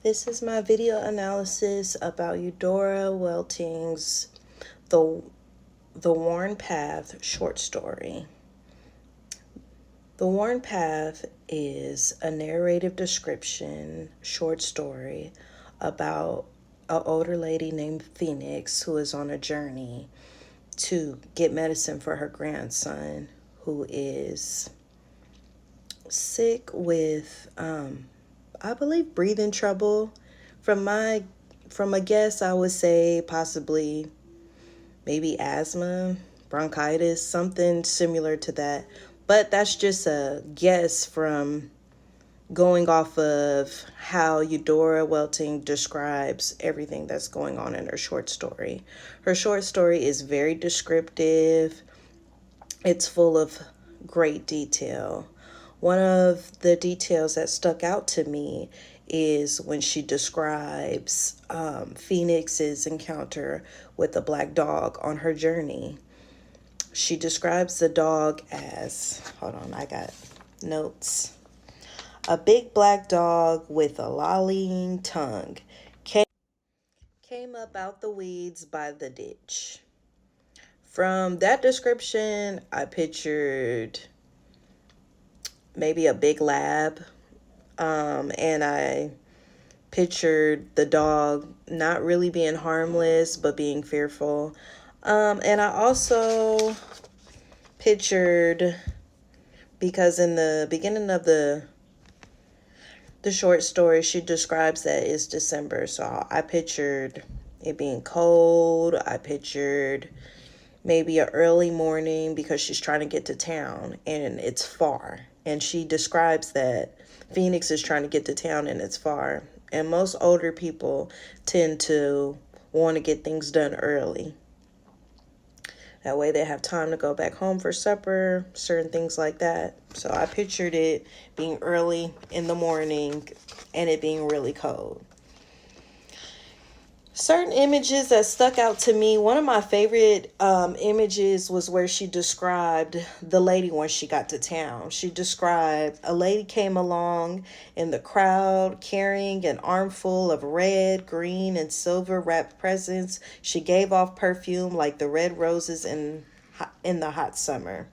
This is my video analysis about Eudora Welting's The The Worn Path short story. The Worn Path is a narrative description short story about an older lady named Phoenix who is on a journey to get medicine for her grandson who is sick with I believe breathing trouble. From a guess, I would say possibly maybe asthma, bronchitis, something similar to that. But that's just a guess from going off of how Eudora Welting describes everything that's going on in her short story. Her short story is very descriptive. It's full of great detail. One of the details that stuck out to me is when she describes Phoenix's encounter with a black dog on her journey. She describes the dog as, hold on, I got notes. A big black dog with a lollying tongue came up out the weeds by the ditch. From that description, I pictured maybe a big lab, and I pictured the dog not really being harmless but being fearful. And I also pictured, because in the beginning of the short story she describes that it's December, so I pictured it being cold. I pictured maybe a early morning because she's trying to get to town and it's far. And she describes that Phoenix is trying to get to town and it's far. And most older people tend to want to get things done early. That way they have time to go back home for supper, certain things like that. So I pictured it being early in the morning and it being really cold. Certain images that stuck out to me. One of my favorite images was where she described the lady when she got to town. She described a lady came along in the crowd carrying an armful of red, green, and silver wrapped presents. She gave off perfume like the red roses in the hot summer.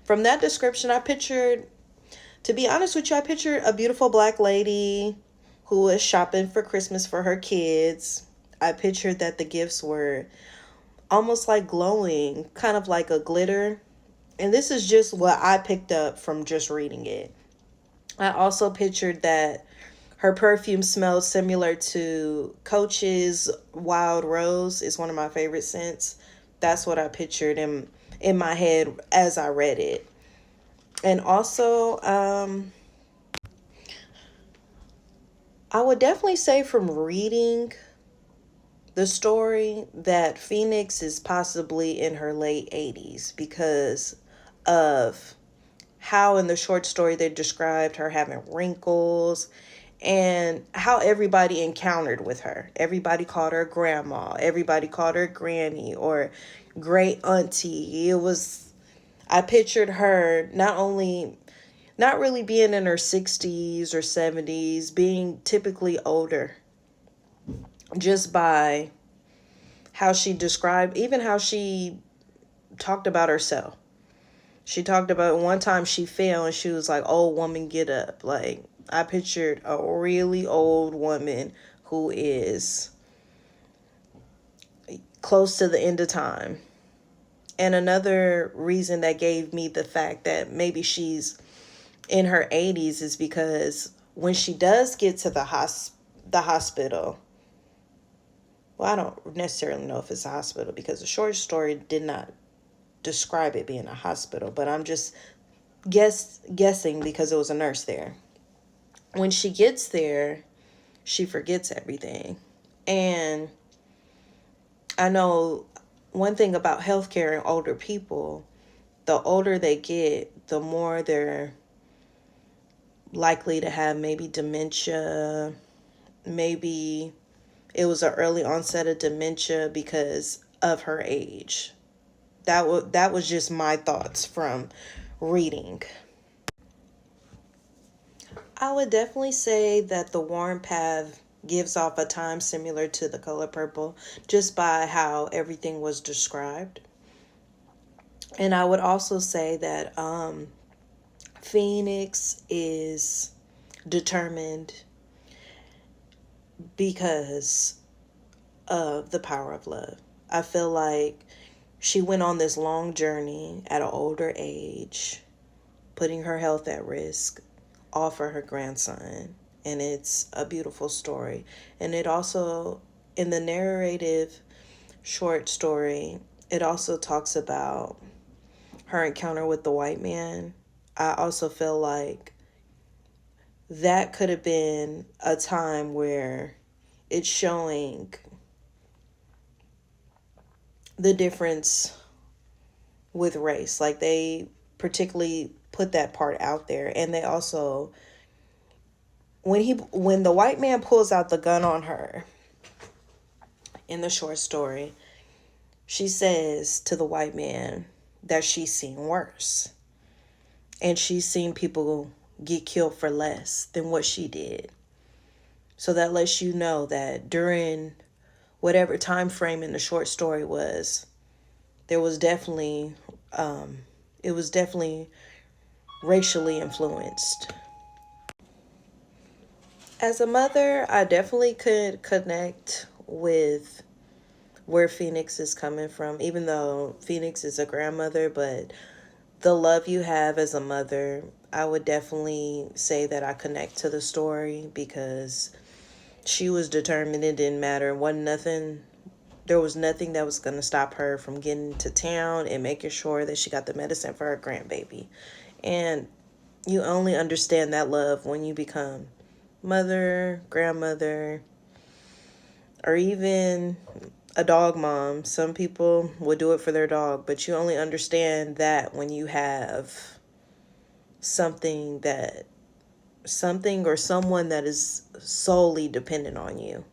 From that description, to be honest with you, I pictured a beautiful black lady who was shopping for Christmas for her kids. I pictured that the gifts were almost like glowing, kind of like a glitter. And this is just what I picked up from just reading it. I also pictured that her perfume smelled similar to Coach's Wild Rose. Is one of my favorite scents. That's what I pictured in my head as I read it. And also, I would definitely say from reading the story that Phoenix is possibly in her late 80s because of how in the short story they described her having wrinkles and how everybody encountered with her. Everybody called her grandma, everybody called her granny or great auntie. I pictured her not really being in her 60s or 70s, being typically older, just by how she described, even how she talked about herself. She talked about one time she fell and she was like, "Old woman, get up." Like, I pictured a really old woman who is close to the end of time. And another reason that gave me the fact that maybe she's in her 80s is because when she does get to the hospital, well, I don't necessarily know if it's a hospital because the short story did not describe it being a hospital, but I'm just guessing because it was a nurse there. When she gets there, she forgets everything. And I know one thing about healthcare and older people, the older they get, the more they're likely to have maybe dementia. Maybe it was an early onset of dementia because of her age. That was just my thoughts from reading. I would definitely say that The Worn Path gives off a time similar to the color purple just by how everything was described. And I would also say that Phoenix is determined because of the power of love. I feel like she went on this long journey at an older age, putting her health at risk, all for her grandson. And it's a beautiful story. And it also, in the narrative short story, it also talks about her encounter with the white man. I also feel like that could have been a time where it's showing the difference with race. Like they particularly put that part out there. And they also, when the white man pulls out the gun on her in the short story, she says to the white man that she's seen worse. And she's seen people get killed for less than what she did. So that lets you know that during whatever time frame in the short story was, there was definitely it was definitely racially influenced. As a mother, I definitely could connect with where Phoenix is coming from, even though Phoenix is a grandmother, but the love you have as a mother, I would definitely say that I connect to the story because she was determined. It didn't matter. There was nothing that was going to stop her from getting to town and making sure that she got the medicine for her grandbaby. And you only understand that love when you become mother, grandmother, or even a dog mom. Some people would do it for their dog, but you only understand that when you have something or someone that is solely dependent on you.